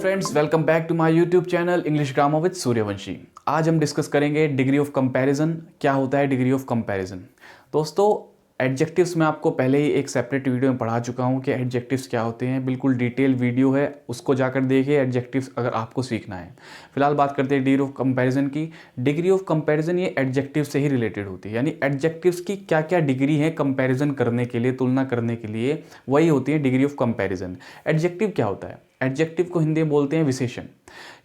Friends, welcome back to my YouTube channel English grammar with Suryavanshi. आज हम discuss करेंगे degree of comparison. क्या होता है डिग्री ऑफ कंपैरिजन? दोस्तों, एडजेक्टिव्स मैं आपको पहले ही एक सेपरेट वीडियो में पढ़ा चुका हूं कि एडजेक्टिव्स क्या होते हैं। बिल्कुल डिटेल वीडियो है, उसको जाकर देखिए एडजेक्टिव्स अगर आपको सीखना है। फिलहाल बात करते हैं डिग्री ऑफ कंपैरिजन की। डिग्री ऑफ कंपैरिजन ये एडजेक्टिव से ही रिलेटेड होती है, यानी एडजेक्टिव्स की क्या क्या डिग्री है कंपैरिजन करने के लिए, तुलना करने के लिए, वही होती है डिग्री ऑफ कंपैरिजन। एडजेक्टिव क्या होता है? एडजेक्टिव को हिंदी में बोलते हैं विशेषण,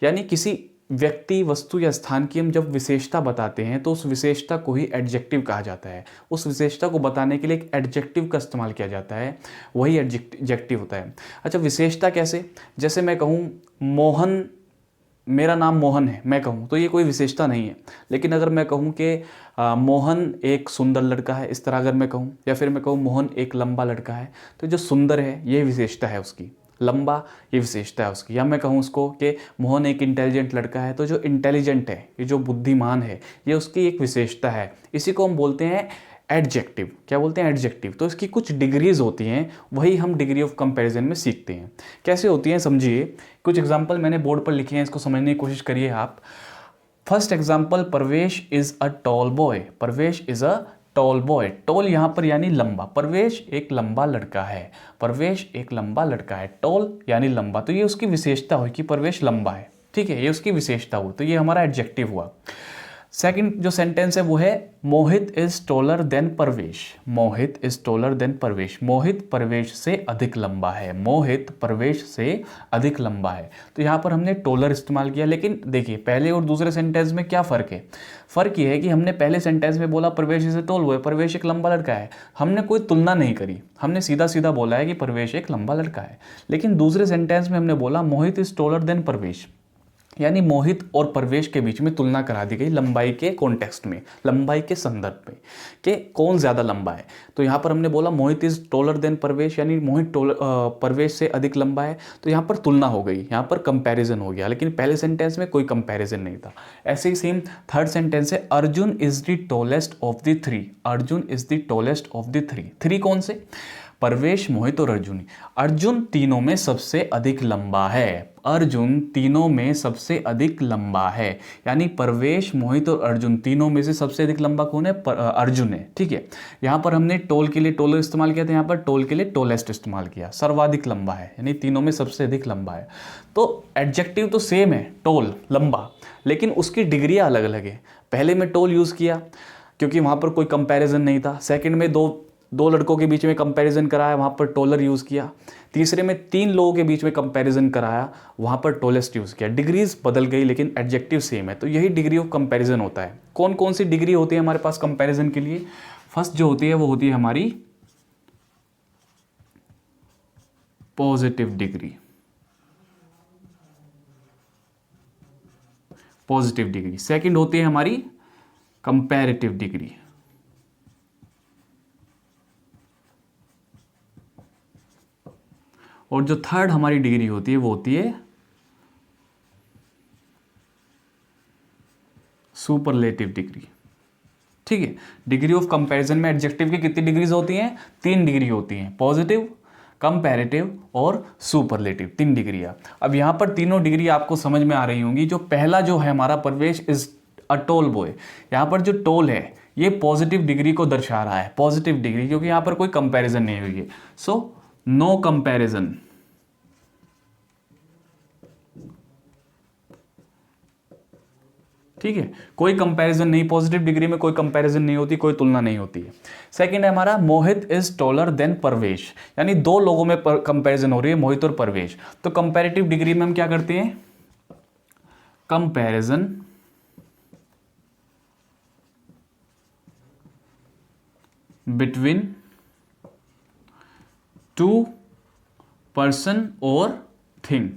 यानी किसी व्यक्ति, वस्तु या स्थान की हम जब विशेषता बताते हैं तो उस विशेषता को ही एडजेक्टिव कहा जाता है। उस विशेषता को बताने के लिए एक एडजेक्टिव का इस्तेमाल किया जाता है, वही एडजेक्टिव होता है। अच्छा, विशेषता कैसे? जैसे मैं कहूँ मोहन, मेरा नाम मोहन है, मैं कहूँ तो ये कोई विशेषता नहीं है। लेकिन अगर मैं कहूँ कि मोहन एक सुंदर लड़का है, इस तरह अगर मैं कहूँ, या फिर मैं कहूँ मोहन एक लंबा लड़का है, तो जो सुंदर है ये विशेषता है उसकी, लंबा ये विशेषता है उसकी। या मैं कहूँ उसको कि मोहन एक इंटेलिजेंट लड़का है, तो जो इंटेलिजेंट है, ये जो बुद्धिमान है, ये उसकी एक विशेषता है। इसी को हम बोलते हैं एडजेक्टिव। क्या बोलते हैं? एडजेक्टिव। तो इसकी कुछ डिग्रीज होती हैं, वही हम डिग्री ऑफ कंपैरिजन में सीखते हैं। कैसे होती हैं समझिए। कुछ एग्जांपल मैंने बोर्ड पर लिखे हैं, इसको समझने की कोशिश करिए आप। First example, Parvesh is a tall boy. Parvesh is a tall boy. Tall यहाँ पर यानी लंबा। परवेश एक लंबा लड़का है। परवेश एक लंबा लड़का है। टॉल यानी लंबा, तो ये उसकी विशेषता हुई कि परवेश लंबा है। ठीक है, ये उसकी विशेषता हुई, तो ये हमारा एडजेक्टिव हुआ। सेकंड जो सेंटेंस है वो है Mohit is taller than Parvesh. Mohit is taller than Parvesh. Mohit Parvesh से अधिक लंबा है। मोहित परवेश से अधिक लंबा है। तो यहाँ पर हमने टॉलर इस्तेमाल किया। लेकिन देखिए, पहले और दूसरे सेंटेंस में क्या फ़र्क है? फ़र्क ये है कि हमने पहले सेंटेंस में बोला परवेश इज ए टॉल बॉय, परवेश एक लंबा लड़का है। हमने कोई तुलना नहीं करी, हमने सीधा सीधा बोला है कि परवेश एक लंबा लड़का है। लेकिन दूसरे सेंटेंस में हमने बोला मोहित इज टॉलर देन परवेश, यानी मोहित और परवेश के बीच में तुलना करा दी गई लंबाई के कॉन्टेक्स्ट में, लंबाई के संदर्भ में, कि कौन ज़्यादा लंबा है। तो यहाँ पर हमने बोला मोहित इज टॉलर देन परवेश, यानी मोहित परवेश से अधिक लंबा है। तो यहाँ पर तुलना हो गई, यहाँ पर कंपैरिजन हो गया। लेकिन पहले सेंटेंस में कोई कंपैरिजन नहीं था। ऐसे ही सेम थर्ड सेंटेंस है, Arjun is the tallest of the three. Arjun is the tallest of the three. Three कौन से? परवेश, मोहित और अर्जुन। अर्जुन तीनों में सबसे अधिक लंबा है। अर्जुन तीनों में सबसे अधिक लंबा है, यानी परवेश, मोहित और अर्जुन तीनों में से सबसे अधिक लंबा कौन है? अर्जुन है। ठीक है, यहाँ पर हमने टोल के लिए टोलर इस्तेमाल किया था, यहाँ पर टोल के लिए टोलेस्ट इस्तेमाल किया। सर्वाधिक लंबा है, यानी तीनों में सबसे अधिक लंबा है। तो एडजेक्टिव तो सेम है, टोल, लंबा, लेकिन उसकी डिग्रियाँ अलग अलग है। पहले में टोल यूज़ किया क्योंकि वहाँ पर कोई कंपैरिजन नहीं था। सेकंड में दो लड़कों के बीच में कंपैरिजन कराया, वहाँ पर टॉलर यूज़ किया। तीसरे में तीन लोगों के बीच में कंपैरिजन कराया, वहाँ पर टॉलेस्ट यूज़ किया। डिग्रीज बदल गई लेकिन एडजेक्टिव सेम है। तो यही डिग्री ऑफ कंपैरिजन होता है। कौन कौन सी डिग्री होती है हमारे पास कंपैरिजन के लिए? फर्स्ट जो होती है वो होती है हमारी positive degree. Positive degree. Second होती है हमारी कंपैरेटिव डिग्री। और जो थर्ड हमारी डिग्री होती है वो होती है सुपरलेटिव डिग्री। ठीक है, डिग्री ऑफ कंपैरिजन में एडजेक्टिव की कितनी डिग्रीज होती हैं? 3 डिग्री होती हैं, पॉजिटिव, कंपैरेटिव और सुपरलेटिव, 3 डिग्रियां। अब यहां पर तीनों डिग्री आपको समझ में आ रही होंगी। जो पहला जो है हमारा परवेश इज अ टॉल बॉय, यहां पर जो टॉल है ये पॉजिटिव डिग्री को दर्शा रहा है, पॉजिटिव डिग्री, क्योंकि यहां पर कोई कंपैरिजन नहीं हुई है। So no comparison. ठीक है, कोई कंपैरिजन नहीं, पॉजिटिव डिग्री में कोई कंपैरिजन नहीं होती, कोई तुलना नहीं होती है। सेकंड है हमारा मोहित इज टॉलर देन परवेश, यानी दो लोगों में कंपैरिजन हो रही है, मोहित और परवेश। तो कंपैरेटिव डिग्री में हम क्या करते हैं? कंपैरिजन बिटवीन टू पर्सन और थिंग।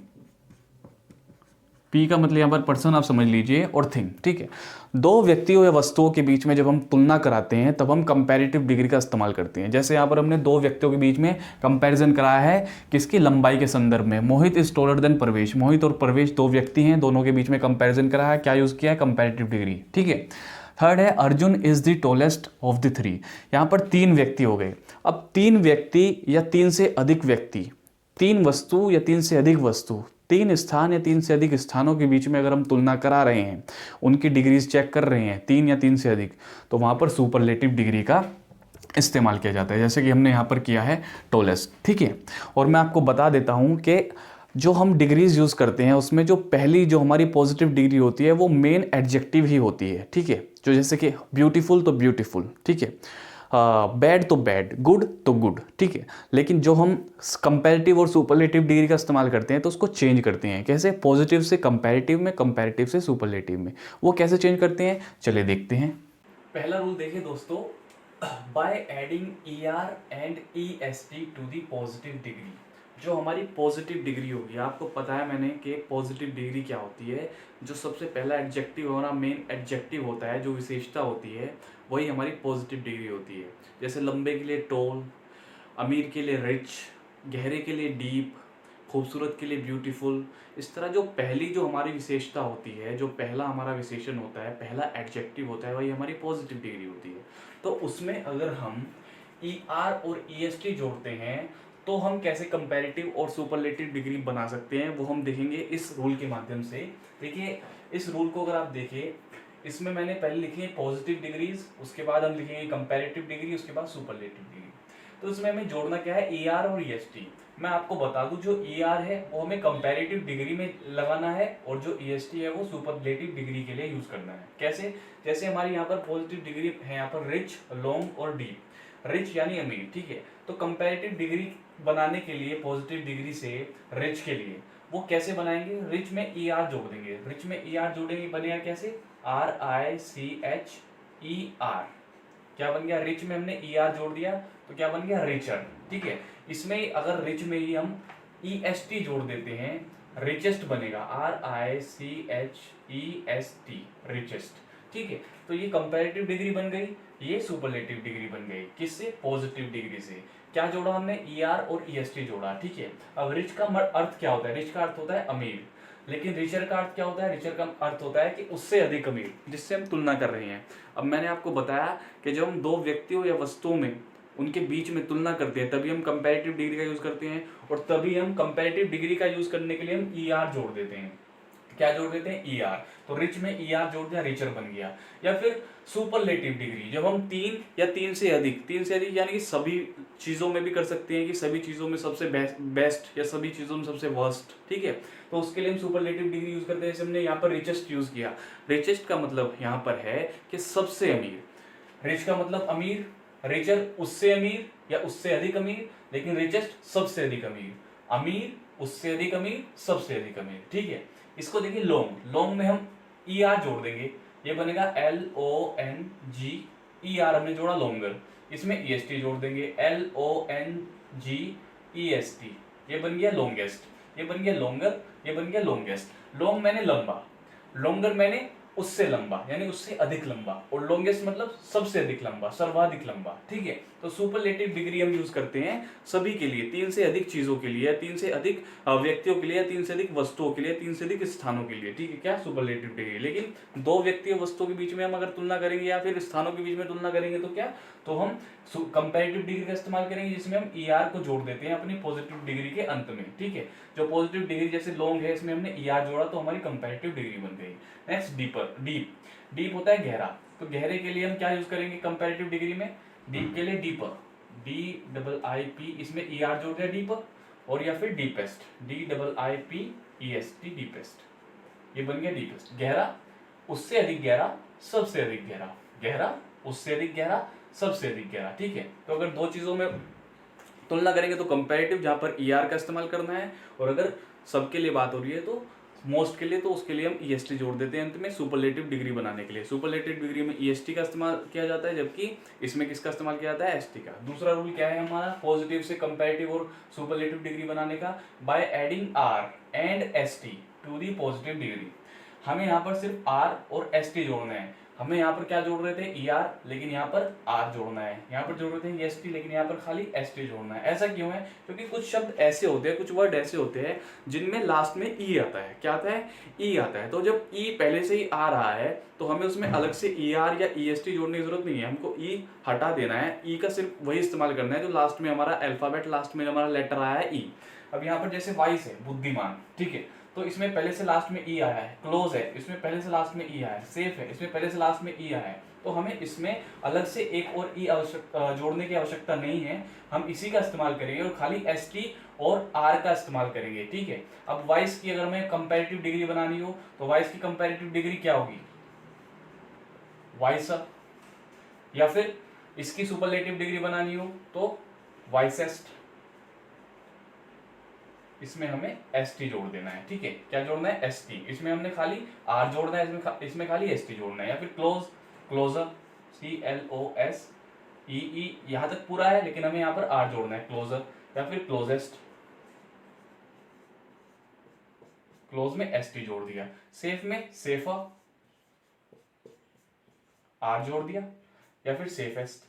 पी का मतलब यहां पर पर्सन आप समझ लीजिए, और थिंग। ठीक है, दो व्यक्तियों या वस्तुओं के बीच में जब हम तुलना कराते हैं तब हम कंपैरेटिव डिग्री का इस्तेमाल करते हैं। जैसे यहां पर हमने दो व्यक्तियों के बीच में कंपैरिजन कराया है, किसकी? लंबाई के संदर्भ में। मोहित इज टॉलर देन परवेश। मोहित और परवेश दो व्यक्ति हैं, दोनों के बीच में कंपैरिजन कराया है, क्या यूज किया है? Comparative degree. ठीक है, थर्ड है Arjun is the tallest of the three. यहां पर 3 व्यक्ति हो गए। अब 3 व्यक्ति या 3 से अधिक व्यक्ति, 3 वस्तु या 3 से अधिक वस्तु, तीन स्थान या तीन से अधिक स्थानों के बीच में अगर हम तुलना करा रहे हैं, उनकी डिग्रीज चेक कर रहे हैं, तीन या तीन से अधिक, तो वहाँ पर सुपरलेटिव डिग्री का इस्तेमाल किया जाता है, जैसे कि हमने यहाँ पर किया है टॉलेस्ट, ठीक है। और मैं आपको बता देता हूँ कि जो हम डिग्रीज यूज़ करते हैं उसमें जो पहली जो हमारी पॉजिटिव डिग्री होती है वो मेन एडजेक्टिव ही होती है, ठीक है। जो जैसे कि ब्यूटीफुल तो ब्यूटीफुल, ठीक है, बैड तो बैड, गुड तो गुड, ठीक है। लेकिन जो हम कंपैरेटिव और सुपरलेटिव डिग्री का इस्तेमाल करते हैं तो उसको चेंज करते हैं, कैसे? पॉजिटिव से कंपैरेटिव में, कंपैरेटिव से सुपरलेटिव में। वो कैसे चेंज करते हैं, चलिए देखते हैं। पहला रूल देखिए दोस्तों, by adding ER and EST to the positive degree. जो हमारी पॉजिटिव डिग्री होगी, आपको पता है मैंने कि पॉजिटिव डिग्री क्या होती है, जो सबसे पहला एडजेक्टिव हमारा मेन एडजेक्टिव होता है, जो विशेषता होती है वही हमारी पॉजिटिव डिग्री होती है। जैसे लंबे के लिए टॉल, अमीर के लिए रिच, गहरे के लिए डीप, खूबसूरत के लिए ब्यूटीफुल। इस तरह जो पहली जो हमारी विशेषता होती है, जो पहला हमारा विशेषण होता है, पहला एडजेक्टिव होता है, वही हमारी पॉजिटिव डिग्री होती है। तो उसमें अगर हम ER और EST जोड़ते हैं तो हम कैसे कंपैरेटिव और सुपरलेटिव डिग्री बना सकते हैं, वो हम देखेंगे इस रूल के माध्यम से। देखिए, इस रूल को अगर आप देखें, इसमें मैंने पहले लिखी है पॉजिटिव डिग्रीज, उसके बाद हम लिखेंगे कंपैरेटिव डिग्री, उसके बाद सुपरलेटिव डिग्री। तो इसमें हमें जोड़ना क्या है, ER और EST। मैं आपको बता दूं, जो ER है वो हमें कंपैरेटिव डिग्री में लगाना है और जो EST है वो सुपरलेटिव डिग्री के लिए यूज करना है। कैसे? जैसे हमारी यहाँ पर पॉजिटिव डिग्री है, यहाँ पर रिच, लॉन्ग और डीप। रिच यानी अमीर, ठीक है। तो कंपैरेटिव डिग्री बनाने के लिए पॉजिटिव डिग्री से रिच के लिए वो कैसे बनाएंगे, रिच में ER जोड़ देंगे। रिच में ER जोड़ेंगे, बनेगा कैसे, RICHER। क्या बन गया, रिच में हमने ER जोड़ दिया तो क्या बन गया, रिचर, ठीक है। इसमें अगर रिच में ही हम EST जोड़ देते हैं, रिचेस्ट बनेगा, RICHEST, रिचेस्ट, ठीक है। तो ये कंपैरेटिव डिग्री बन गई, ये सुपरलेटिव डिग्री बन गई। किससे, पॉजिटिव डिग्री से। क्या जोड़ा हमने, ER और EST जोड़ा, ठीक है। अब रिच का अर्थ क्या होता है, रिच का अर्थ होता है अमीर, लेकिन रिचर का अर्थ क्या होता है, रिचर का अर्थ होता है कि उससे अधिक अमीर, जिससे हम तुलना कर रहे हैं। अब मैंने आपको बताया कि जब हम दो व्यक्तियों या वस्तुओं में उनके बीच में तुलना करते हैं तभी हम कंपैरेटिव डिग्री का यूज करते हैं, और तभी हम कंपैरेटिव डिग्री का यूज करने के लिए हम ER जोड़ देते हैं। क्या जोड़ देते हैं, ER। तो रिच में ER जोड़ दिया, रिचर बन गया। या फिर सुपरलेटिव डिग्री, जब हम तीन या तीन से अधिक यानी कि सभी चीजों में भी कर सकते हैं कि सभी चीजों में सबसे बेस्ट या सभी चीजों में सबसे वर्स्ट, ठीक है। तो उसके लिए हम सुपरलेटिव डिग्री यूज करते हैं। जैसे हमने यहाँ पर रिचेस्ट यूज किया, रिचेस्ट का मतलब यहाँ पर है कि सबसे अमीर, रिच का मतलब अमीर, रिचर उससे अमीर या उससे अधिक अमीर, लेकिन रिचेस्ट सबसे अधिक अमीर, अमीर उससे अधिक अमीर, सबसे अधिक अमीर, ठीक है। इसको देखिए लॉन्ग, लॉन्ग में हम ER जोड़ देंगे, ये बनेगा LONGER, हमने जोड़ा लॉन्गर। इसमें EST जोड़ देंगे, LONGEST, ये बन गया लॉन्गेस्ट, ये बन गया लॉन्गर, ये बन गया लॉन्गेस्ट। लॉन्ग मैंने लंबा, लॉन्गर मैंने उससे लंबा यानी उससे अधिक लंबा, और लॉन्गेस्ट मतलब सबसे अधिक लंबा, सर्वाधिक लंबा, ठीक है। तो सुपरलेटिव डिग्री हम यूज करते हैं सभी के लिए, तीन से अधिक चीजों के लिए, तीन से अधिक व्यक्तियों के लिए, तीन से अधिक वस्तुओं के लिए, तीन से अधिक स्थानों के लिए, ठीक है। क्या, सुपरलेटिव डिग्री। लेकिन दो व्यक्ति और वस्तुओं के बीच में हम अगर तुलना करेंगे या फिर स्थानों के बीच में तुलना करेंगे तो क्या, तो हम कंपैरेटिव डिग्री का इस्तेमाल करेंगे, जिसमें हम ER को जोड़ देते हैं अपनी पॉजिटिव डिग्री के अंत में, ठीक है। जो पॉजिटिव डिग्री जैसे लॉन्ग है, इसमें हमने ER जोड़ा तो हमारी कंपैरेटिव डिग्री बन गई। नेक्स्ट डीपर, डीप, डीप होता है गहरा। तो गहरे के लिए हम क्या यूज करेंगे कंपैरेटिव डिग्री में, डीप के लिए डीपर, DIIP, इसमें ER जोड़ दिया डीपर, और या फिर डीपेस्ट, DIIPEST, डीपेस्ट, ये बन गया डीपेस्ट। गहरा, उससे अधिक गहरा, सबसे अधिक गहरा, गहरा उससे अधिक गहरा, सबसे अधिक गहरा, ठीक है। तो अगर दो चीजों में तुलना करेंगे तो कंपैरेटिव, जहां पर ER का इस्तेमाल करना है, और अगर सबके लिए बात हो रही है तो मोस्ट के लिए, तो उसके लिए हम EST जोड़ देते हैं अंत में सुपरलेटिव डिग्री बनाने के लिए। सुपरलेटिव डिग्री में EST का इस्तेमाल किया जाता है, जबकि इसमें किसका इस्तेमाल किया जाता है, ST का। दूसरा रूल क्या है हमारा पॉजिटिव से कंपैरेटिव और सुपरलेटिव डिग्री बनाने का, by adding R and ST to the positive degree. हमें यहाँ पर सिर्फ R और ST जोड़ना है। हमें यहाँ पर क्या जोड़ रहे थे, ER, लेकिन यहाँ पर R जोड़ना है। यहाँ पर जोड़ रहे थे EST, लेकिन यहाँ पर खाली ST जोड़ना है। ऐसा क्यों है, क्योंकि कुछ शब्द ऐसे होते हैं, कुछ वर्ड ऐसे होते हैं जिनमें लास्ट में E आता है। क्या आता है, E आता है। तो जब E पहले से ही आ रहा है तो हमें उसमें अलग से ER या EST जोड़ने की जरूरत नहीं है, हमको E हटा देना है। E का सिर्फ वही इस्तेमाल करना है जो लास्ट में हमारा अल्फाबेट, लास्ट में हमारा लेटर आया है E। अब यहाँ पर जैसे वाइस है बुद्धिमान, ठीक है, तो इसमें पहले से लास्ट में ई आया है, क्लोज है इसमें पहले से लास्ट में ई आया है, सेफ है इसमें पहले से लास्ट में ई आया है, तो हमें इसमें अलग से एक और ई जोड़ने की आवश्यकता नहीं है, हम इसी का इस्तेमाल करेंगे और खाली एस टी और आर का इस्तेमाल करेंगे, ठीक है। अब वाइस की अगर हमें कंपैरेटिव डिग्री बनानी हो तो वाइस की कंपैरेटिव डिग्री क्या होगी, वाइस, या फिर इसकी सुपरलेटिव डिग्री बनानी हो तो वाइसेस्ट, इसमें हमें एस टी जोड़ देना है, ठीक है। क्या जोड़ना है, एस टी, इसमें हमने खाली आर जोड़ना है, इसमें खाली एस टी जोड़ना है, या फिर close, closure, C L O S E E, यहां तक पूरा है लेकिन हमें यहां पर आर जोड़ना है, क्लोजर, या फिर क्लोजेस्ट, क्लोज में एस टी जोड़ दिया, सेफ में सेफर, आर जोड़ दिया, या फिर सेफेस्ट,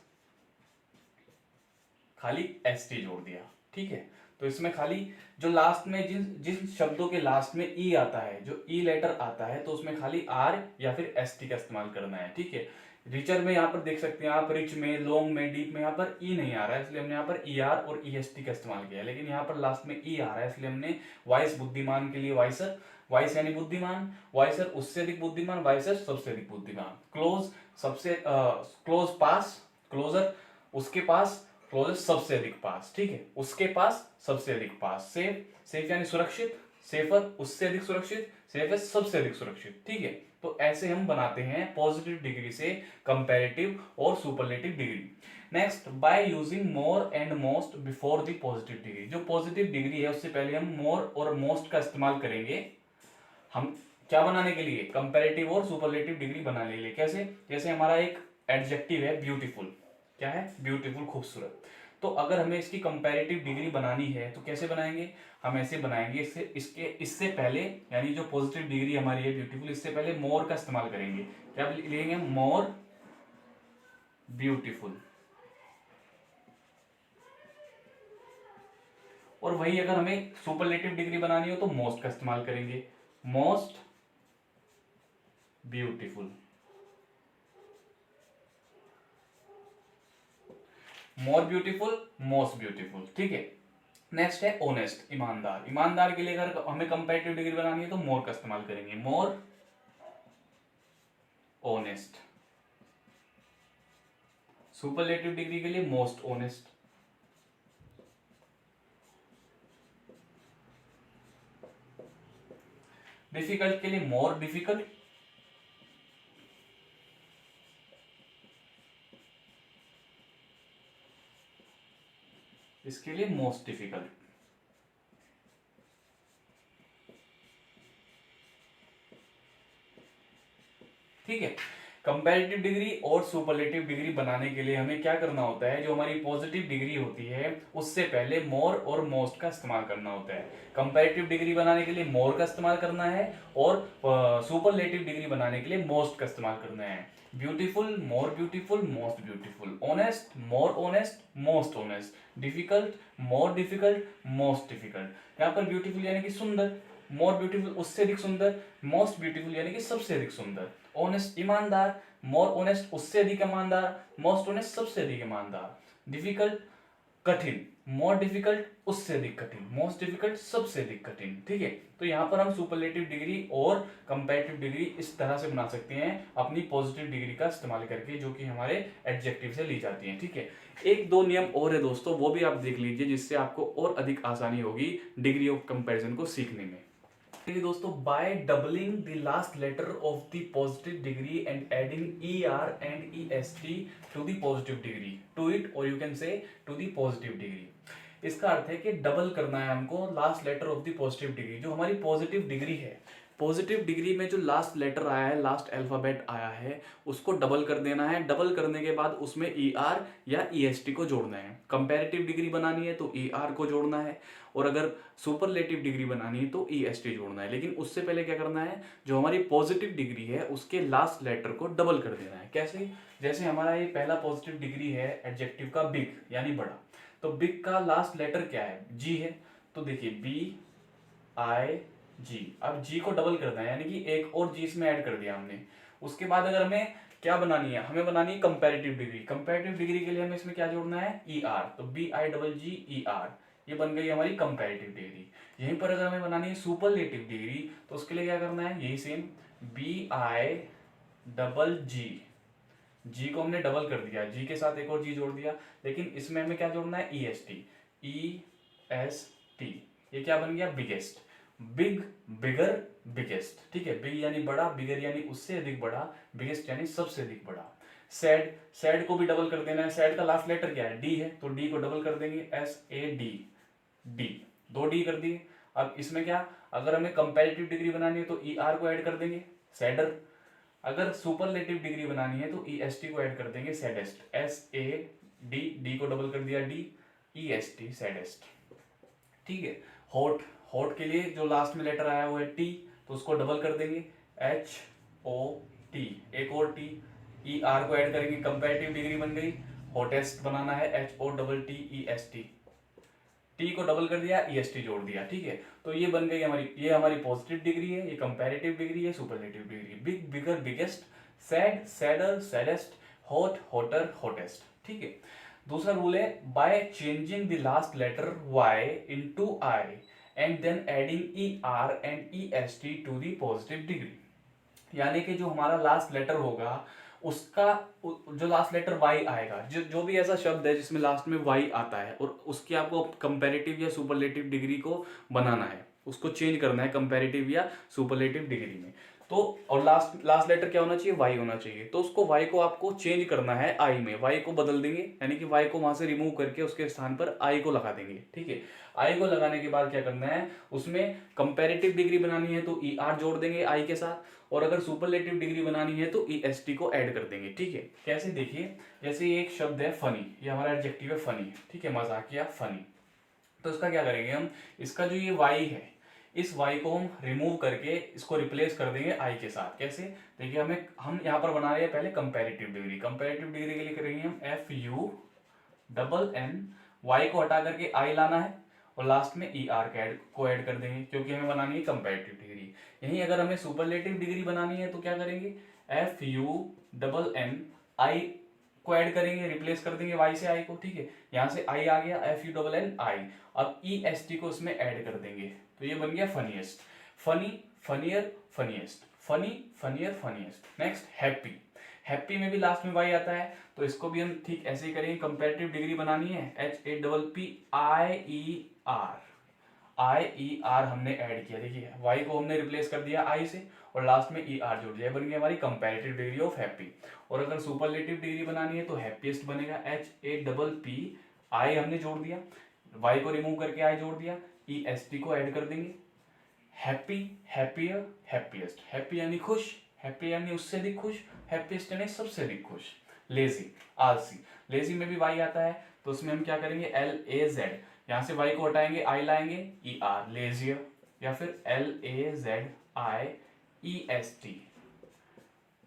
खाली एस टी जोड़ दिया, ठीक है। तो इसमें खाली जो लास्ट में जिन जिन शब्दों के लास्ट में ई आता है, जो ई लेटर आता है, तो उसमें खाली आर या फिर एस टी का इस्तेमाल करना है, ठीक है। रिचर में यहाँ पर देख सकते हैं आप, रिच में, लॉन्ग में, डीप में यहाँ पर ई नहीं आ रहा है, इसलिए हमने यहाँ पर ई आर और ई एस टी का इस्तेमाल किया, लेकिन यहाँ पर लास्ट में ई आ रहा है, इसलिए हमने वाइस, बुद्धिमान के लिए वाइसर, वाइस यानी बुद्धिमान, वाइसर उससे अधिक बुद्धिमान, वाइसर सबसे अधिक बुद्धिमान, क्लोज सबसे क्लोज पास, क्लोजर उसके पास, क्लोजेस्ट सबसे अधिक पास, ठीक है, उसके पास सबसे अधिक पास, सेफ, सेफ यानी सुरक्षित, सेफर उससे अधिक सुरक्षित, सेफेस्ट सबसे अधिक सुरक्षित, ठीक है। तो ऐसे हम बनाते हैं पॉजिटिव डिग्री से कंपैरेटिव और superlative degree. Next, by using more and most before the positive degree, जो पॉजिटिव डिग्री है उससे पहले हम मोर और मोस्ट का इस्तेमाल करेंगे, हम क्या बनाने के लिए, कंपैरेटिव और सुपरलेटिव डिग्री बनाने के लिए। कैसे, जैसे हमारा एक एडजेक्टिव है ब्यूटीफुल, क्या है, ब्यूटीफुल, खूबसूरत, तो अगर हमें इसकी कंपैरेटिव डिग्री बनानी है तो कैसे बनाएंगे, हम ऐसे बनाएंगे, इससे पहले यानी जो पॉजिटिव डिग्री हमारी है ब्यूटीफुल, इससे पहले मोर का इस्तेमाल करेंगे, क्या लेंगे, मोर ब्यूटीफुल, और वही अगर हमें सुपरलेटिव डिग्री बनानी हो तो मोस्ट का इस्तेमाल करेंगे, most beautiful, more beautiful, most beautiful, ठीक है। नेक्स्ट है ऑनेस्ट, ईमानदार, ईमानदार के लिए अगर हमें कंपैरेटिव डिग्री बनानी है तो मोर का इस्तेमाल करेंगे, मोर ऑनेस्ट, सुपरलेटिव डिग्री के लिए मोस्ट ऑनेस्ट, डिफिकल्ट के लिए मोर डिफिकल्ट, इसके लिए मोस्ट डिफिकल्ट, ठीक है। कंपैरेटिव डिग्री और सुपरलेटिव डिग्री बनाने के लिए हमें क्या करना होता है, जो हमारी पॉजिटिव डिग्री होती है उससे पहले मोर और मोस्ट का इस्तेमाल करना होता है। कंपैरेटिव डिग्री बनाने के लिए मोर का इस्तेमाल करना है और सुपरलेटिव डिग्री बनाने के लिए मोस्ट का इस्तेमाल करना है। Beautiful, more beautiful, most beautiful, honest, more honest, most honest, difficult, more difficult, most difficult. यहाँ पर ब्यूटीफुल यानी कि सुंदर, मोर ब्यूटीफुल उससे अधिक सुंदर, मोस्ट ब्यूटीफुल यानी कि सबसे अधिक सुंदर, ऑनेस्ट ईमानदार, मोर ऑनेस्ट उससे अधिक ईमानदार, मोस्ट ऑनेस्ट सबसे अधिक ईमानदार, डिफिकल्ट कठिन, मोर डिफिकल्ट उससे अधिक कठिन, मोस्ट डिफिकल्ट सबसे अधिक कठिन, ठीक है। तो यहाँ पर हम सुपरलेटिव डिग्री और कंपैरेटिव डिग्री इस तरह से बना सकते हैं अपनी पॉजिटिव डिग्री का इस्तेमाल करके, जो कि हमारे एडजेक्टिव से ली जाती हैं, ठीक है। एक दो नियम और है दोस्तों, वो भी आप देख लीजिए, जिससे आपको और अधिक आसानी होगी डिग्री ऑफ कंपैरिजन को सीखने में। देखिए दोस्तों, by doubling the last letter of the positive degree and adding E R and E S T to the positive degree, to it, और you can say to the positive degree. इसका अर्थ है कि डबल करना है हमको last letter of the positive degree, जो हमारी पॉजिटिव डिग्री है, पॉजिटिव डिग्री में जो लास्ट लेटर आया है, लास्ट अल्फाबेट आया है, उसको डबल कर देना है। डबल करने के बाद उसमें ई आर या ई एस टी को जोड़ना है। कंपैरेटिव डिग्री बनानी है तो ई आर को जोड़ना है, और अगर सुपरलेटिव डिग्री बनानी है तो ई एस टी जोड़ना है। लेकिन उससे पहले क्या करना है, जो हमारी पॉजिटिव डिग्री है उसके लास्ट लेटर को डबल कर देना है। कैसे, जैसे हमारा ये पहला पॉजिटिव डिग्री है एडजेक्टिव का बिग यानी बड़ा, तो बिग का लास्ट लेटर क्या है, जी है, तो देखिए बी आई जी, अब जी को डबल करना है, यानी कि एक और जी इसमें ऐड कर दिया हमने। उसके बाद अगर हमें क्या बनानी है, हमें बनानी है कंपैरेटिव डिग्री। कंपैरेटिव डिग्री के लिए हमें इसमें क्या जोड़ना है, ई आर, तो B I double G E R, ये बन गई हमारी कंपैरेटिव डिग्री। यहीं पर अगर हमें बनानी है सुपरलेटिव डिग्री तो उसके लिए क्या करना है, यही सेम BI जी को हमने डबल कर दिया, जी के साथ एक और जी जोड़ दिया, लेकिन इसमें हमें क्या जोड़ना है, EST। ये क्या बन गया, बिगेस्ट, बिग, बिगर, बिगेस्ट। ठीक है, बिग यानी बड़ा, बिगर यानी उससे अधिक बड़ा, बिगेस्ट यानी सबसे अधिक बड़ा। सैड को भी डबल कर देना है। सैड का लास्ट लेटर क्या है, डी है, तो डी को डबल कर देंगे, SAD, डी, 2 डी कर दिए। अब इसमें क्या, अगर हमें कंपैरेटिव डिग्री बनानी है तो ER को ऐड कर देंगे, सैडर। अगर सुपरलेटिव डिग्री बनानी है तो EST को ऐड कर देंगे, सैडेस्ट, SAD, डी को डबल कर दिया, D, EST, सैडेस्ट। ठीक है, हॉट के लिए जो लास्ट में लेटर आया वो है T, तो उसको डबल कर देंगे, HOT, एक और T, ER को ऐड करेंगे, कंपैरेटिव डिग्री बन गई। हॉटेस्ट बनाना है, HOTTEST, T को डबल कर दिया, EST जोड़ दिया। ठीक है, तो ये बन गई हमारी, ये हमारी पॉजिटिव डिग्री है, ये कंपैरेटिव डिग्री है, superlative degree. Big, bigger, biggest, sad, sadder, saddest, hot, hotter, hottest. ठीक है, दूसरा रूल है, by changing the last letter Y into I and then adding ER and EST to the positive degree. यानी कि जो हमारा last letter होगा उसका जो लास्ट लेटर Y आएगा, जो भी ऐसा शब्द है जिसमें लास्ट में Y आता है और उसकी आपको कंपैरेटिव या सुपरलेटिव डिग्री को बनाना है, उसको चेंज करना है कंपैरेटिव या सुपरलेटिव डिग्री में, तो और लास्ट लेटर क्या होना चाहिए, Y होना चाहिए। तो उसको Y को आपको चेंज करना है I में, Y को बदल देंगे, यानी कि Y को वहां से रिमूव करके उसके स्थान पर I को लगा देंगे। ठीक है, I को लगाने के बाद क्या करना है, उसमें कंपैरेटिव डिग्री बनानी है तो ER जोड़ देंगे I के साथ, और अगर सुपरलेटिव डिग्री बनानी है तो EST को ऐड कर देंगे। ठीक है, कैसे, देखिए, जैसे ये एक शब्द है फनी, ये हमारा एडजेक्टिव है फनी। ठीक है, मजाकिया, फनी। तो इसका क्या करेंगे हम, इसका जो ये Y है, इस Y को हम रिमूव करके इसको रिप्लेस कर देंगे I के साथ। कैसे, देखिए, हम यहाँ पर बना रहे हैं पहले कंपैरेटिव डिग्री। कंपैरेटिव डिग्री के लिए करेंगे हम FUNN, Y को हटा करके I लाना है और लास्ट में ER को ऐड कर देंगे, क्योंकि हमें बनानी है कंपैरेटिव डिग्री। यहीं अगर हमें सुपरलेटिव डिग्री बनानी है तो क्या करेंगे, FUNN, I को ऐड करेंगे, रिप्लेस कर देंगे Y से I को। ठीक है, यहाँ से I आ गया, FUNNI, अब EST को इसमें ऐड कर देंगे, तो ये बन गया funniest. Funny, funnier, funniest, funny, funnier, funniest. Next, happy. Happy में भी लास्ट में Y आता है, तो इसको भी हम ठीक ऐसे ही करेंगे। कंपैरेटिव डिग्री बनानी है, HAPPIER हमने ऐड किया। देखिए, Y को हमने रिप्लेस कर दिया I से और लास्ट में ER जोड़ दिया, बन गई हमारी कंपैरेटिव डिग्री ऑफ हैप्पी। और अगर सुपरलेटिव डिग्री बनानी है तो हैप्पीएस्ट बनेगा, HAPPI हमने जोड़ दिया, Y को रिमूव करके I जोड़ दिया, EST को ऐड कर देंगे, हैप्पी, हैप्पियर, हैप्पीएस्ट। हैप्पी यानी खुश, हैप्पी यानी उससे अधिक खुश, हैप्पीएस्ट यानी सबसे अधिक खुश। लेजी, आलसी। लेजी में भी Y आता है, तो उसमें हम क्या करेंगे, LAZ, यहां से Y को हटाएंगे, I लाएंगे, ER, लेजियर, या फिर LAZIEST,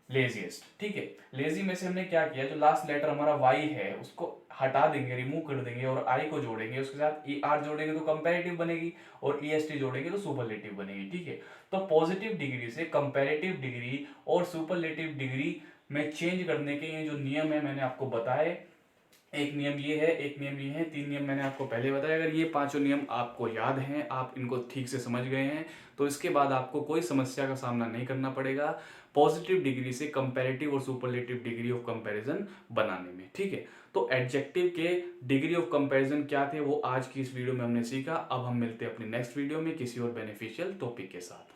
लेजीएस्ट। ठीक है, लेजी में से हमने क्या किया, जो लास्ट लेटर हमारा Y है उसको हटा देंगे, रिमूव कर देंगे और I को जोड़ेंगे, उसके साथ ER जोड़ेंगे तो कंपैरेटिव बनेगी और EST जोड़ेंगे तो सुपरलेटिव बनेगी। ठीक है, तो पॉजिटिव डिग्री से कंपैरेटिव डिग्री और सुपरलेटिव डिग्री में चेंज करने के ये जो नियम है मैंने आपको बताए, एक नियम ये है, एक नियम ये है, 3 नियम मैंने आपको पहले बताया। अगर ये 5 नियम आपको याद हैं, आप इनको ठीक से समझ गए हैं, तो इसके बाद आपको कोई समस्या का सामना नहीं करना पड़ेगा पॉजिटिव डिग्री से कंपैरेटिव और सुपरलेटिव डिग्री ऑफ कंपैरिजन बनाने में। ठीक है, तो एडजेक्टिव के डिग्री ऑफ कंपैरिजन क्या थे वो आज की इस वीडियो में हमने सीखा। अब हम मिलते हैं अपनी नेक्स्ट वीडियो में किसी और बेनिफिशियल टॉपिक के साथ।